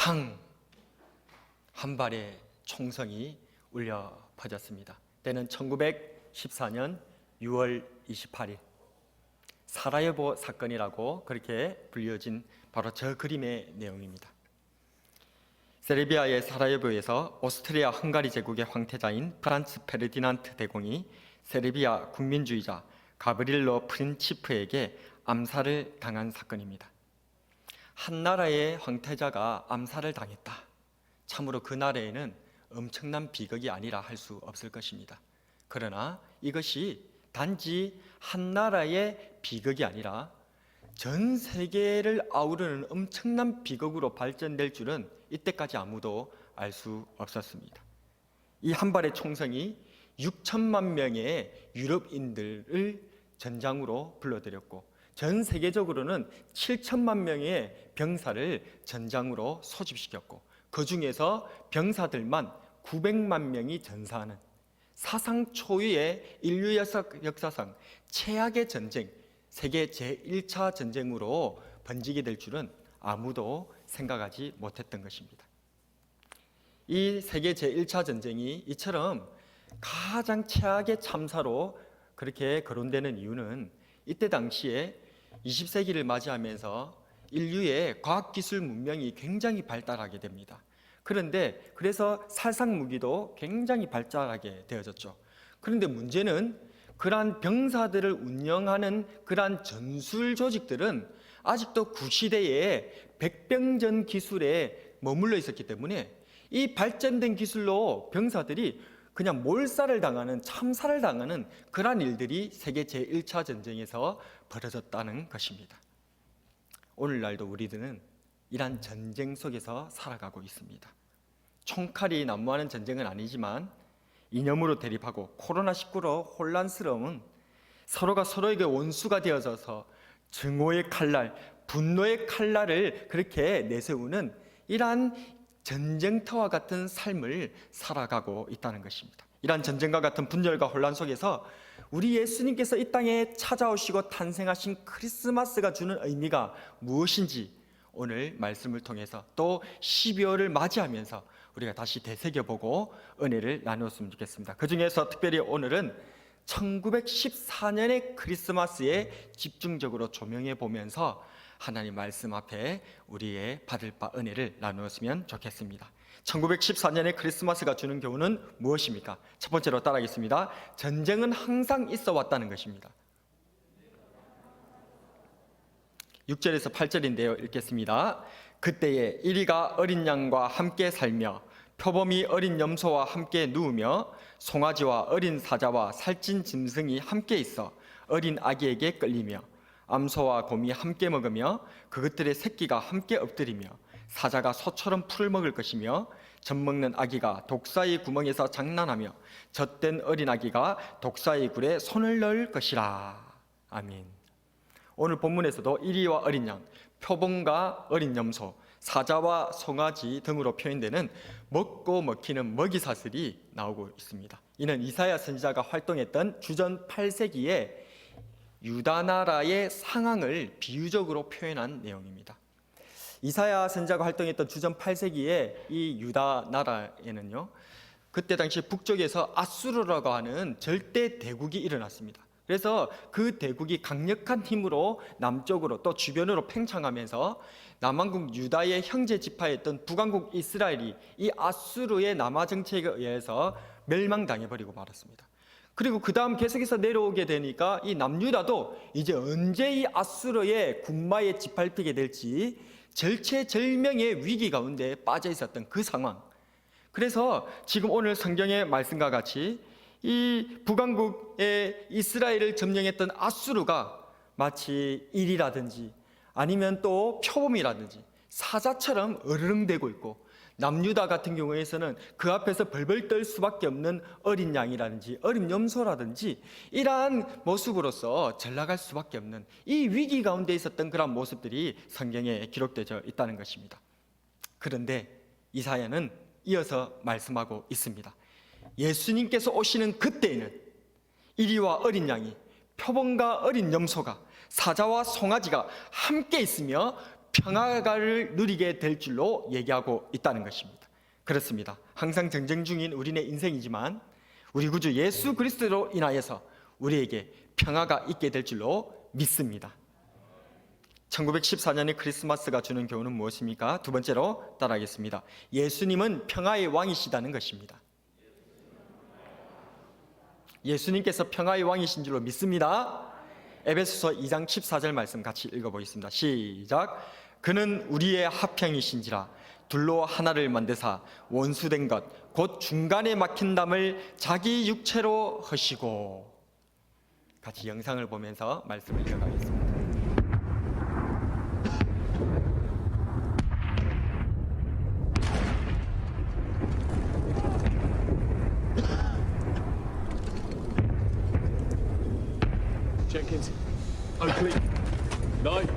탕! 한 발의 총성이 울려 퍼졌습니다. 때는 1914년 6월 28일 사라예보 사건이라고 그렇게 불려진 바로 저 그림의 내용입니다. 세르비아의 사라예보에서 오스트리아 헝가리 제국의 황태자인 프란츠 페르디난트 대공이 세르비아 국민주의자 가브릴로 프린치프에게 암살을 당한 사건입니다. 한 나라의 황태자가 암살을 당했다. 참으로 그 나라에는 엄청난 비극이 아니라 할 수 없을 것입니다. 그러나 이것이 단지 한 나라의 비극이 아니라 전 세계를 아우르는 엄청난 비극으로 발전될 줄은 이때까지 아무도 알 수 없었습니다. 이 한 발의 총성이 6천만 명의 유럽인들을 전장으로 불러들였고 전 세계적으로는 7천만 명의 병사를 전장으로 소집시켰고 그 중에서 병사들만 900만 명이 전사하는 사상 초유의 인류 역사상 최악의 전쟁, 세계 제1차 전쟁으로 번지게 될 줄은 아무도 생각하지 못했던 것입니다. 이 세계 제1차 전쟁이 이처럼 가장 최악의 참사로 그렇게 거론되는 이유는 이때 당시에 20세기를 맞이하면서 인류의 과학기술 문명이 굉장히 발달하게 됩니다. 그래서 살상 무기도 굉장히 발달하게 되어졌죠. 그런데 문제는 그러한 병사들을 운영하는 그러한 전술 조직들은 아직도 구시대의 백병전 기술에 머물러 있었기 때문에 이 발전된 기술로 병사들이 그냥 몰살을 당하는, 참사를 당하는 그러한 일들이 세계 제1차 전쟁에서 벌어졌다는 것입니다. 오늘날도 우리들은 이러한 전쟁 속에서 살아가고 있습니다. 총칼이 난무하는 전쟁은 아니지만 이념으로 대립하고 코로나19로 혼란스러움은 서로가 서로에게 원수가 되어져서 증오의 칼날, 분노의 칼날을 그렇게 내세우는 이러한 전쟁터와 같은 삶을 살아가고 있다는 것입니다. 이러한 전쟁과 같은 분열과 혼란 속에서 우리 예수님께서 이 땅에 찾아오시고 탄생하신 크리스마스가 주는 의미가 무엇인지 오늘 말씀을 통해서 또 12월을 맞이하면서 우리가 다시 되새겨보고 은혜를 나누었으면 좋겠습니다. 그 중에서 특별히 오늘은 1914년의 크리스마스에 집중적으로 조명해 보면서 하나님 말씀 앞에 우리의 받을 바 은혜를 나누었으면 좋겠습니다. 1914년의 크리스마스가 주는 교훈은 무엇입니까? 첫 번째로 따라하겠습니다. 전쟁은 항상 있어 왔다는 것입니다. 6절에서 8절인데요. 읽겠습니다. 그때에 이리가 어린 양과 함께 살며 표범이 어린 염소와 함께 누우며 송아지와 어린 사자와 살찐 짐승이 함께 있어 어린 아기에게 끌리며 암소와 곰이 함께 먹으며 그것들의 새끼가 함께 엎드리며 사자가 소처럼 풀을 먹을 것이며 젖먹는 아기가 독사의 구멍에서 장난하며 젖된 어린 아기가 독사의 굴에 손을 넣을 것이라. 아멘. 오늘 본문에서도 이리와 어린 양, 표범과 어린 염소, 사자와 송아지 등으로 표현되는 먹고 먹히는 먹이사슬이 나오고 있습니다. 이는 이사야 선지자가 활동했던 주전 8세기에 유다 나라의 상황을 비유적으로 표현한 내용입니다. 이사야 선지자가 활동했던 주전 8세기에 이 유다 나라에는요, 그때 당시 북쪽에서 아수르라고 하는 절대 대국이 일어났습니다. 그래서 그 대국이 강력한 힘으로 남쪽으로 또 주변으로 팽창하면서 남왕국 유다의 형제 지파였던 북왕국 이스라엘이 이 아수르의 남하 정책에 의해서 멸망당해버리고 말았습니다. 그리고 그 다음 계속해서 내려오게 되니까 이 남유다도 이제 언제 이 아수르의 군마에 짓밟히게 될지 절체절명의 위기 가운데 빠져 있었던 그 상황. 그래서 지금 오늘 성경의 말씀과 같이 이 북왕국의 이스라엘을 점령했던 아수르가 마치 일이라든지 아니면 또 표범이라든지 사자처럼 으르렁대고 있고, 남유다 같은 경우에서는 그 앞에서 벌벌 떨 수밖에 없는 어린 양이라든지 어린 염소라든지 이러한 모습으로서 전락할 수밖에 없는 이 위기 가운데 있었던 그런 모습들이 성경에 기록되어 있다는 것입니다. 그런데 이사야는 이어서 말씀하고 있습니다. 예수님께서 오시는 그때에는 이리와 어린 양이, 표범과 어린 염소가, 사자와 송아지가 함께 있으며 평화를 누리게 될 줄로 얘기하고 있다는 것입니다. 그렇습니다. 항상 전쟁 중인 우리의 인생이지만 우리 구주 예수 그리스도로 인하여서 우리에게 평화가 있게 될 줄로 믿습니다. 1914년의 크리스마스가 주는 교훈은 무엇입니까? 두 번째로 따라하겠습니다. 예수님은 평화의 왕이시다는 것입니다. 예수님께서 평화의 왕이신 줄로 믿습니다. 에베소서 2장 14절 말씀 같이 읽어보겠습니다. 시작. 그는 우리의 화평이신지라 둘로 하나를 만드사 원수된 것 곧 중간에 막힌 담을 자기 육체로 하시고. 같이 영상을 보면서 말씀을 이어가겠습니다. Jenkins, Oakley, Knight.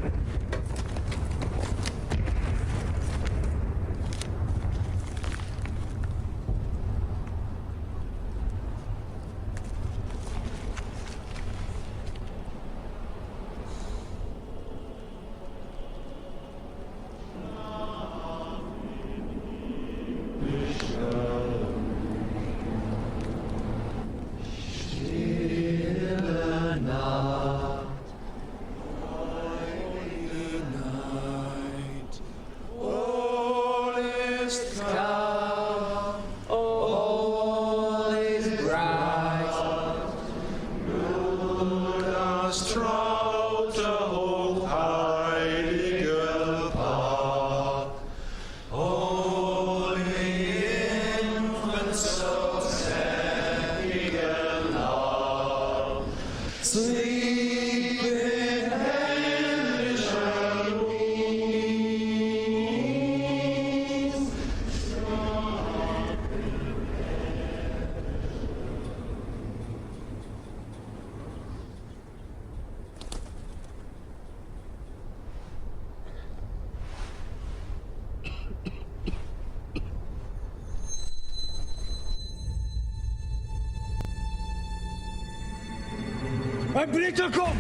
Ein Blitzer kommt!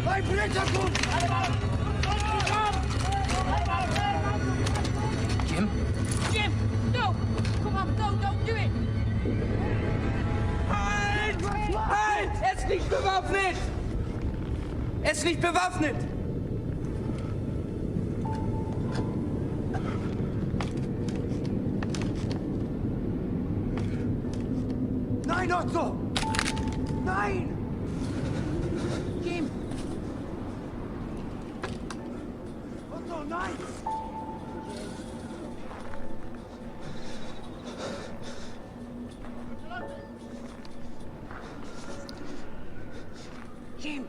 Ein Blitzer kommt! Jim? Jim! No! Come on, don't do it! Halt! Halt! Er ist nicht bewaffnet! Er ist nicht bewaffnet! Nein, Otto! Nein! Jim! Otto, nein! Jim!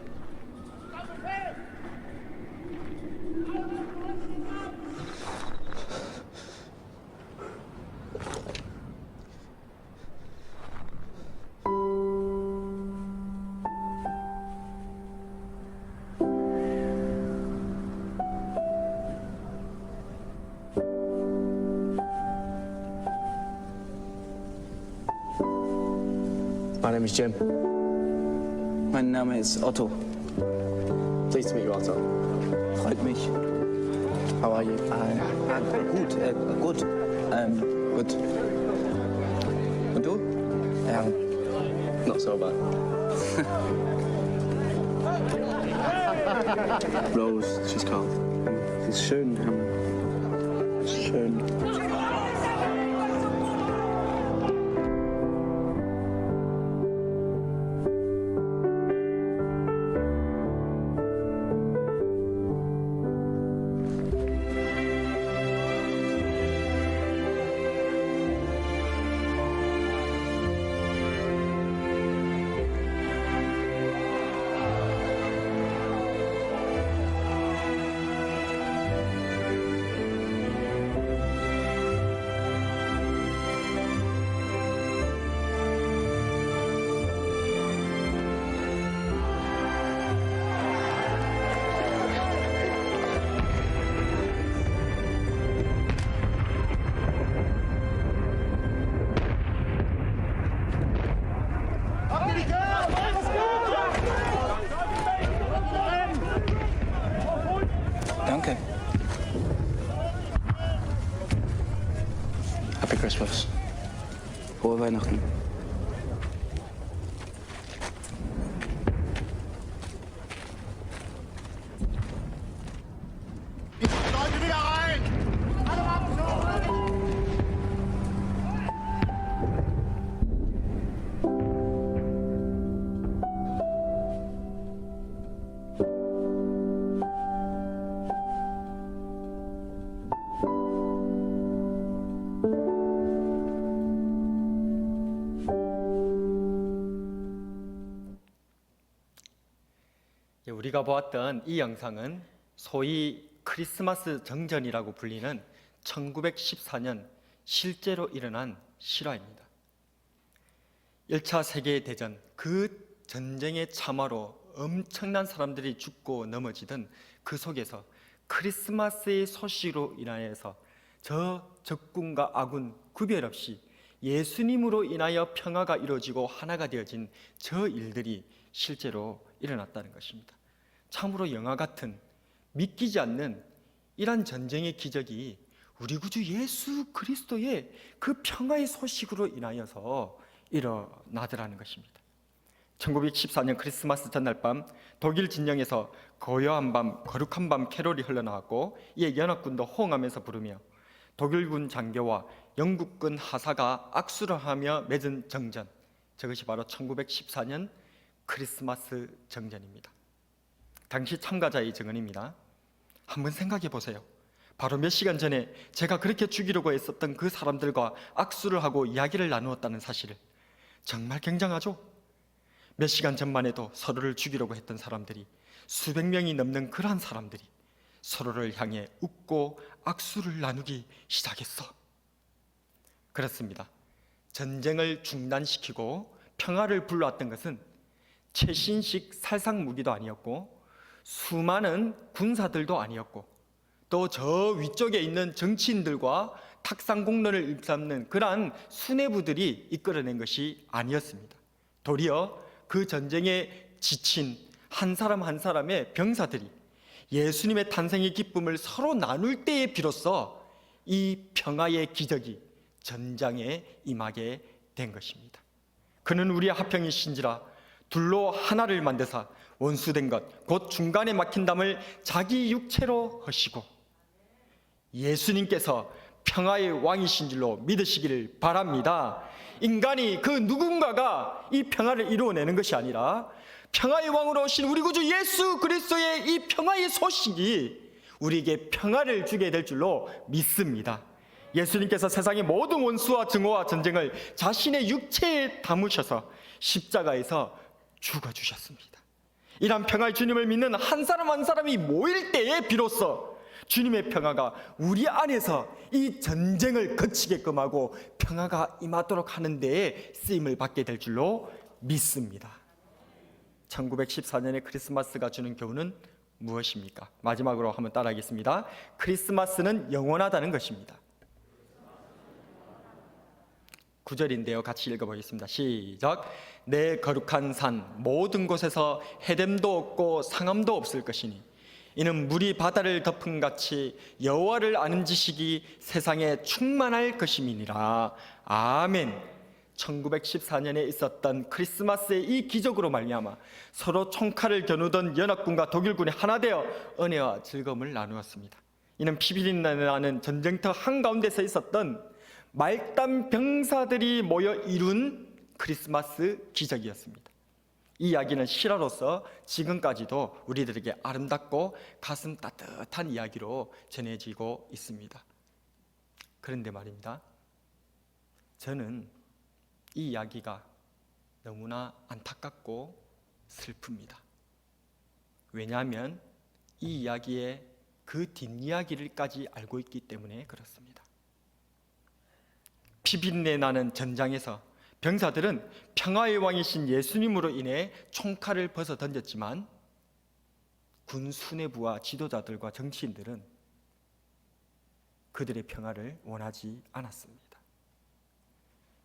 My name is Jim. Mein Name ist Otto. Pleased to meet you, Otto. Freut mich. How are you? Gut, gut. Good. Und du? Ja, not so bad. Rose, she's called. Ist schön. Schön. Happy Christmas. Frohe Weihnachten. 우리가 보았던 이 영상은 소위 크리스마스 정전이라고 불리는 1914년 실제로 일어난 실화입니다. 1차 세계대전, 그 전쟁의 참화로 엄청난 사람들이 죽고 넘어지던 그 속에서 크리스마스의 소식으로 인하여서 저 적군과 아군 구별 없이 예수님으로 인하여 평화가 이루어지고 하나가 되어진 저 일들이 실제로 일어났다는 것입니다. 참으로 영화 같은, 믿기지 않는 이러한 전쟁의 기적이 우리 구주 예수 그리스도의 그 평화의 소식으로 인하여서 일어나더라는 것입니다. 1914년 크리스마스 전날 밤 독일 진영에서 고요한 밤, 거룩한 밤 캐롤이 흘러나왔고, 이에 연합군도 호응하면서 부르며 독일군 장교와 영국군 하사가 악수를 하며 맺은 정전, 저것이 바로 1914년 크리스마스 정전입니다. 당시 참가자의 증언입니다. 한번 생각해 보세요. 바로 몇 시간 전에 제가 그렇게 죽이려고 했었던 그 사람들과 악수를 하고 이야기를 나누었다는 사실을. 정말 굉장하죠? 몇 시간 전만 해도 서로를 죽이려고 했던 사람들이, 수백 명이 넘는 그러한 사람들이 서로를 향해 웃고 악수를 나누기 시작했어. 그렇습니다. 전쟁을 중단시키고 평화를 불러왔던 것은 최신식 살상 무기도 아니었고, 수많은 군사들도 아니었고, 또 저 위쪽에 있는 정치인들과 탁상공론을 일삼는 그러한 수뇌부들이 이끌어낸 것이 아니었습니다. 도리어 그 전쟁에 지친 한 사람 한 사람의 병사들이 예수님의 탄생의 기쁨을 서로 나눌 때에 비로소 이 평화의 기적이 전장에 임하게 된 것입니다. 그는 우리의 하평이신지라 둘로 하나를 만드사 원수된 것 곧 중간에 막힌 담을 자기 육체로 하시고, 예수님께서 평화의 왕이신 줄로 믿으시기를 바랍니다. 인간이 그 누군가가 이 평화를 이루어내는 것이 아니라 평화의 왕으로 오신 우리 구주 예수 그리스도의 이 평화의 소식이 우리에게 평화를 주게 될 줄로 믿습니다. 예수님께서 세상의 모든 원수와 증오와 전쟁을 자신의 육체에 담으셔서 십자가에서 죽어주셨습니다. 이러한 평화의 주님을 믿는 한 사람 한 사람이 모일 때에 비로소 주님의 평화가 우리 안에서 이 전쟁을 거치게끔 하고 평화가 임하도록 하는 데에 쓰임을 받게 될 줄로 믿습니다. 1914년의 크리스마스가 주는 교훈은 무엇입니까? 마지막으로 한번 따라하겠습니다. 크리스마스는 영원하다는 것입니다. 9절인데요. 같이 읽어보겠습니다. 시작. 내 거룩한 산 모든 곳에서 해됨도 없고 상함도 없을 것이니 이는 물이 바다를 덮은 같이 여호와를 아는 지식이 세상에 충만할 것임이니라. 아멘. 1914년에 있었던 크리스마스의 이 기적으로 말미암아 서로 총칼을 겨누던 연합군과 독일군이 하나 되어 은혜와 즐거움을 나누었습니다. 이는 피비린내나는 전쟁터 한가운데서 있었던 말단 병사들이 모여 이룬 크리스마스 기적이었습니다. 이 이야기는 실화로서 지금까지도 우리들에게 아름답고 가슴 따뜻한 이야기로 전해지고 있습니다. 그런데 말입니다, 저는 이 이야기가 너무나 안타깝고 슬픕니다. 왜냐하면 이 이야기의 그 뒷이야기를까지 알고 있기 때문에 그렇습니다. 피비린내 나는 전장에서 병사들은 평화의 왕이신 예수님으로 인해 총칼을 벗어 던졌지만 군 수뇌부와 지도자들과 정치인들은 그들의 평화를 원하지 않았습니다.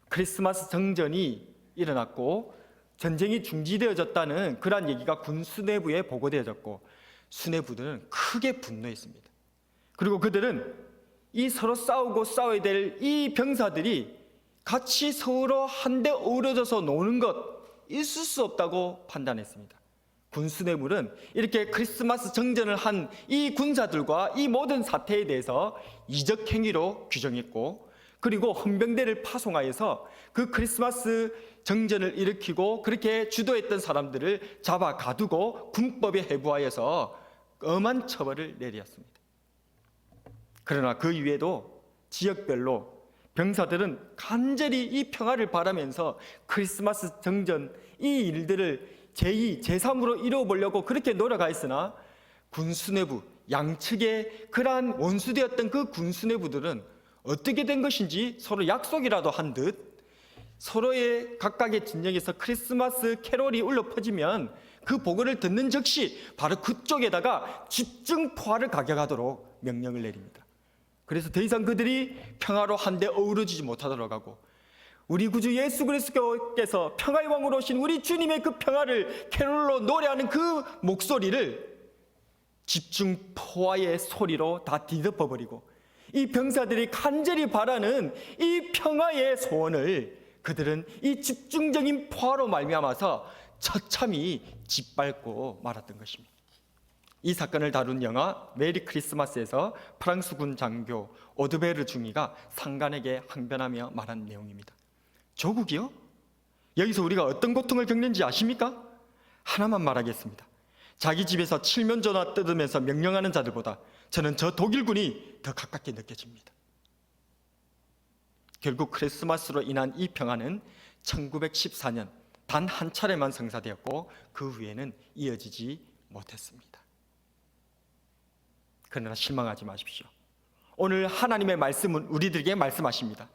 크리스마스 정전이 일어났고 전쟁이 중지되어졌다는 그러한 얘기가 군 수뇌부에 보고되어졌고 수뇌부들은 크게 분노했습니다. 그리고 그들은 이 서로 싸우고 싸워야 될 이 병사들이 같이 서로 한데 어우러져서 노는 것 있을 수 없다고 판단했습니다. 군수뇌물은 이렇게 크리스마스 정전을 한 이 군사들과 이 모든 사태에 대해서 이적 행위로 규정했고, 그리고 헌병대를 파송하여서 그 크리스마스 정전을 일으키고 그렇게 주도했던 사람들을 잡아 가두고 군법에 회부하여서 엄한 처벌을 내렸습니다. 그러나 그 이외에도 지역별로 병사들은 간절히 이 평화를 바라면서 크리스마스 정전 이 일들을 제2, 제3으로 이루어보려고 그렇게 노력하였으나 군수뇌부, 양측의 그러한 원수되었던 그 군수뇌부들은 어떻게 된 것인지 서로 약속이라도 한 듯 서로의 각각의 진영에서 크리스마스 캐롤이 울려 퍼지면 그 보고를 듣는 즉시 바로 그쪽에다가 집중 포화를 가격하도록 명령을 내립니다. 그래서 더 이상 그들이 평화로 한데 어우러지지 못하도록 하고, 우리 구주 예수 그리스도께서 평화의 왕으로 오신 우리 주님의 그 평화를 캐롤로 노래하는 그 목소리를 집중 포화의 소리로 다 뒤덮어버리고, 이 병사들이 간절히 바라는 이 평화의 소원을 그들은 이 집중적인 포화로 말미암아서 처참히 짓밟고 말았던 것입니다. 이 사건을 다룬 영화 메리 크리스마스에서 프랑스 군 장교 오드베르 중위가 상관에게 항변하며 말한 내용입니다. 조국이요? 여기서 우리가 어떤 고통을 겪는지 아십니까? 하나만 말하겠습니다. 자기 집에서 칠면조나 뜯으면서 명령하는 자들보다 저는 저 독일군이 더 가깝게 느껴집니다. 결국 크리스마스로 인한 이 평화는 1914년 단 한 차례만 성사되었고 그 후에는 이어지지 못했습니다. 그러나 실망하지 마십시오. 오늘 하나님의 말씀은 우리들에게 말씀하십니다.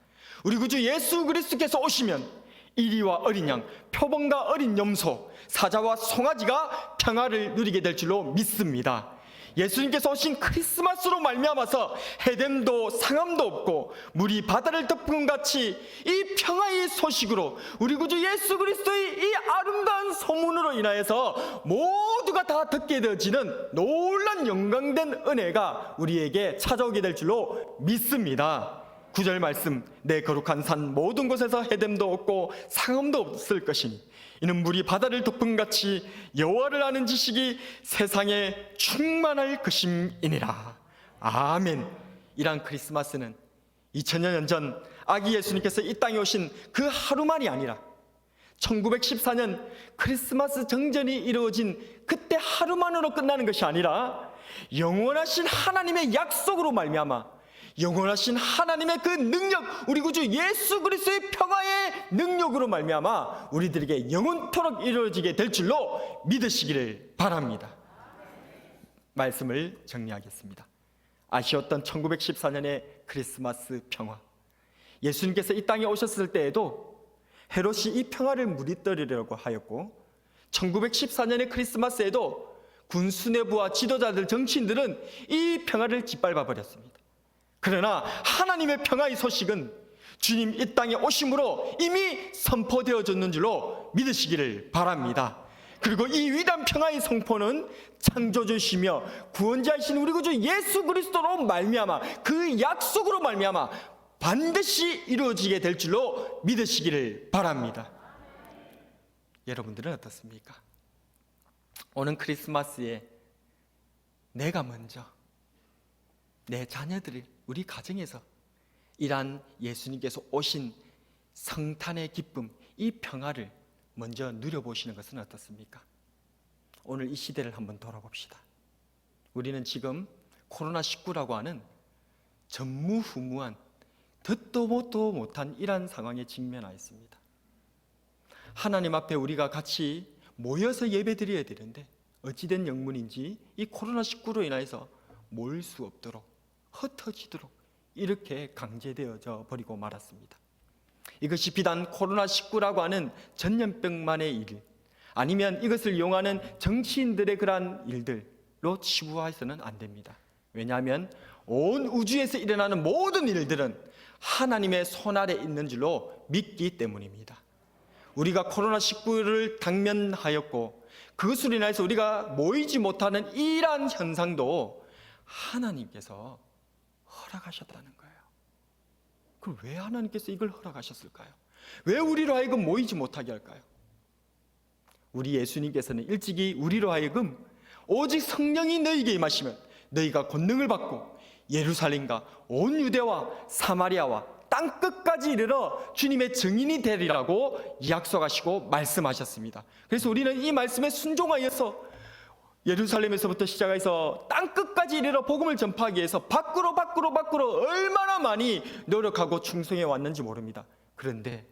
우리 구주 예수 그리스도께서 오시면 이리와 어린 양, 표범과 어린 염소, 사자와 송아지가 평화를 누리게 될 줄로 믿습니다. 예수님께서 오신 크리스마스로 말미암아서 해됨도 상함도 없고 물이 바다를 덮은 같이 이 평화의 소식으로 우리 구주 예수 그리스도의 이 아름다운 소문으로 인하여서 모두가 다 듣게 되어지는 놀란 영광된 은혜가 우리에게 찾아오게 될 줄로 믿습니다. 9절 말씀, 내 거룩한 산 모든 곳에서 해됨도 없고 상함도 없을 것이니 이는 물이 바다를 덮은 같이 여호와를 아는 지식이 세상에 충만할 것임이니라. 아멘. 이러한 크리스마스는 2000년 전 아기 예수님께서 이 땅에 오신 그 하루만이 아니라 1914년 크리스마스 정전이 이루어진 그때 하루만으로 끝나는 것이 아니라 영원하신 하나님의 약속으로 말미암아 영원하신 하나님의 그 능력, 우리 구주 예수 그리스도의 평화의 능력으로 말미암아 우리들에게 영원토록 이루어지게 될 줄로 믿으시기를 바랍니다. 말씀을 정리하겠습니다. 아쉬웠던 1914년의 크리스마스 평화, 예수님께서 이 땅에 오셨을 때에도 헤롯이 이 평화를 무너뜨리려고 하였고 1914년의 크리스마스에도 군수뇌부와 지도자들, 정치인들은 이 평화를 짓밟아 버렸습니다. 그러나 하나님의 평화의 소식은 주님 이 땅에 오심으로 이미 선포되어졌는 줄로 믿으시기를 바랍니다. 그리고 이 위대한 평화의 선포는 창조주시며 구원자이신 우리 구주 예수 그리스도로 말미암아 그 약속으로 말미암아 반드시 이루어지게 될 줄로 믿으시기를 바랍니다. 여러분들은 어떻습니까? 오는 크리스마스에 내가 먼저 내 자녀들을 우리 가정에서 이러한 예수님께서 오신 성탄의 기쁨, 이 평화를 먼저 누려보시는 것은 어떻습니까? 오늘 이 시대를 한번 돌아봅시다. 우리는 지금 코로나19라고 하는 전무후무한 듣도 보도 못한 이러한 상황에 직면하였습니다. 하나님 앞에 우리가 같이 모여서 예배드려야 되는데 어찌된 영문인지 이 코로나19로 인해서 모일 수 없도록 흩어지도록 이렇게 강제되어져 버리고 말았습니다. 이것이 비단 코로나19라고 하는 전염병만의 일, 아니면 이것을 이용하는 정치인들의 그러한 일들로 치부해서는 안 됩니다. 왜냐하면 온 우주에서 일어나는 모든 일들은 하나님의 손아래 있는 줄로 믿기 때문입니다. 우리가 코로나19를 당면하였고 그것으로 인해서 우리가 모이지 못하는 이러한 현상도 하나님께서 허락하셨다는 거예요. 그럼 왜 하나님께서 이걸 허락하셨을까요? 왜 우리로 하여금 모이지 못하게 할까요? 우리 예수님께서는 일찍이 우리로 하여금 오직 성령이 너희에게 임하시면 너희가 권능을 받고 예루살렘과 온 유대와 사마리아와 땅 끝까지 이르러 주님의 증인이 되리라고 약속하시고 말씀하셨습니다. 그래서 우리는 이 말씀에 순종하여서 예루살렘에서부터 시작해서 땅 끝까지 이르러 복음을 전파하기 위해서 밖으로 얼마나 많이 노력하고 충성해 왔는지 모릅니다. 그런데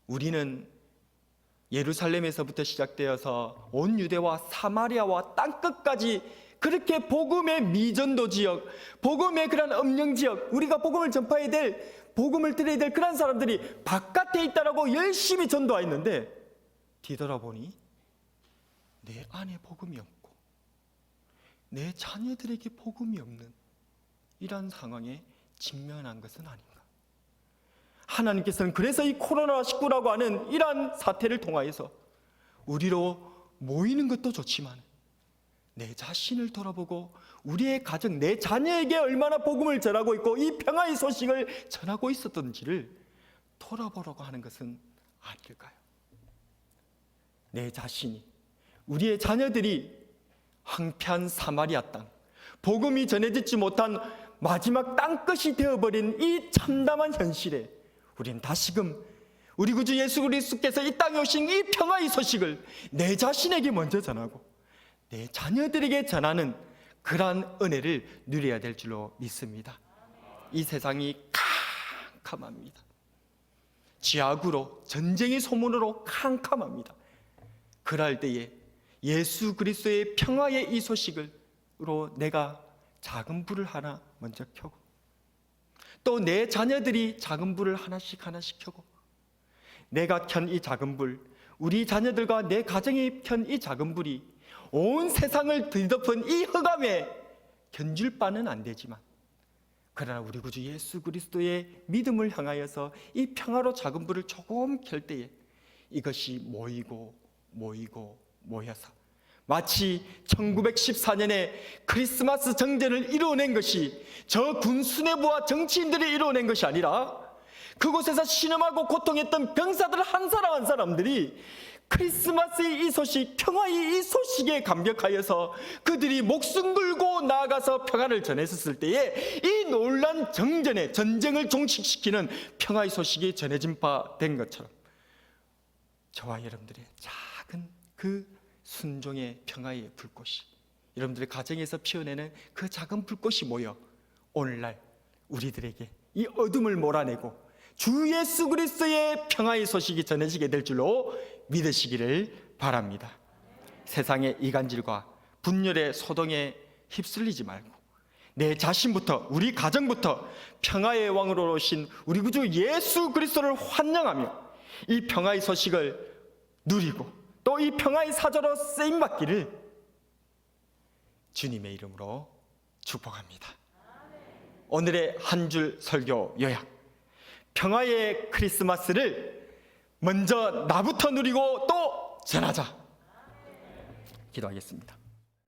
우리는 예루살렘에서부터 시작되어서 온 유대와 사마리아와 땅 끝까지 그렇게 복음의 미전도 지역, 복음의 그런 음령 지역, 우리가 복음을 전파해야 될, 복음을 드려야 될 그런 사람들이 바깥에 있다라고 열심히 전도하였는데 뒤돌아보니 내 안에 복음이 없고 내 자녀들에게 복음이 없는 이러한 상황에 직면한 것은 아닌가. 하나님께서는 그래서 이 코로나19라고 하는 이러한 사태를 통하여서 우리로 모이는 것도 좋지만 내 자신을 돌아보고 우리의 가정, 내 자녀에게 얼마나 복음을 전하고 있고 이 평화의 소식을 전하고 있었던지를 돌아보려고 하는 것은 아닐까요? 내 자신이, 우리의 자녀들이 황폐한 사마리아 땅, 복음이 전해지지 못한 마지막 땅끝이 되어버린 이 참담한 현실에 우리는 다시금 우리 구주 예수 그리스도께서 이 땅에 오신 이 평화의 소식을 내 자신에게 먼저 전하고 내 자녀들에게 전하는 그러한 은혜를 누려야 될 줄로 믿습니다. 이 세상이 캄캄합니다. 지하구로, 전쟁의 소문으로 캄캄합니다. 그럴 때에 예수 그리스도의 평화의 이 소식으로 내가 작은 불을 하나 먼저 켜고 또 내 자녀들이 작은 불을 하나씩 켜고 내가 켠 이 작은 불, 우리 자녀들과 내 가정이 켠 이 작은 불이 온 세상을 뒤덮은 이 흑암에 견줄 바는 안 되지만 그러나 우리 구주 예수 그리스도의 믿음을 향하여서 이 평화로 작은 불을 조금 켤 때에 이것이 모여서 마치 1914년에 크리스마스 정전을 이루어낸 것이 저 군수뇌부와 정치인들이 이루어낸 것이 아니라 그곳에서 신음하고 고통했던 병사들 한 사람 한 사람들이 크리스마스의 이 소식, 평화의 이 소식에 감격하여서 그들이 목숨 걸고 나아가서 평화를 전했었을 때에 이 놀란 정전에 전쟁을 종식시키는 평화의 소식이 전해진 바 된 것처럼 저와 여러분들의 작은 그 순종의 평화의 불꽃이 여러분들의 가정에서 피어내는 그 작은 불꽃이 모여 오늘날 우리들에게 이 어둠을 몰아내고 주 예수 그리스도의 평화의 소식이 전해지게 될 줄로 믿으시기를 바랍니다. 세상의 이간질과 분열의 소동에 휩쓸리지 말고 내 자신부터, 우리 가정부터 평화의 왕으로 오신 우리 구주 예수 그리스도를 환영하며 이 평화의 소식을 누리고 또 이 평화의 사자로 쓰임받기를 주님의 이름으로 축복합니다. 오늘의 한 줄 설교 요약, 평화의 크리스마스를 먼저 나부터 누리고 또 전하자. 기도하겠습니다.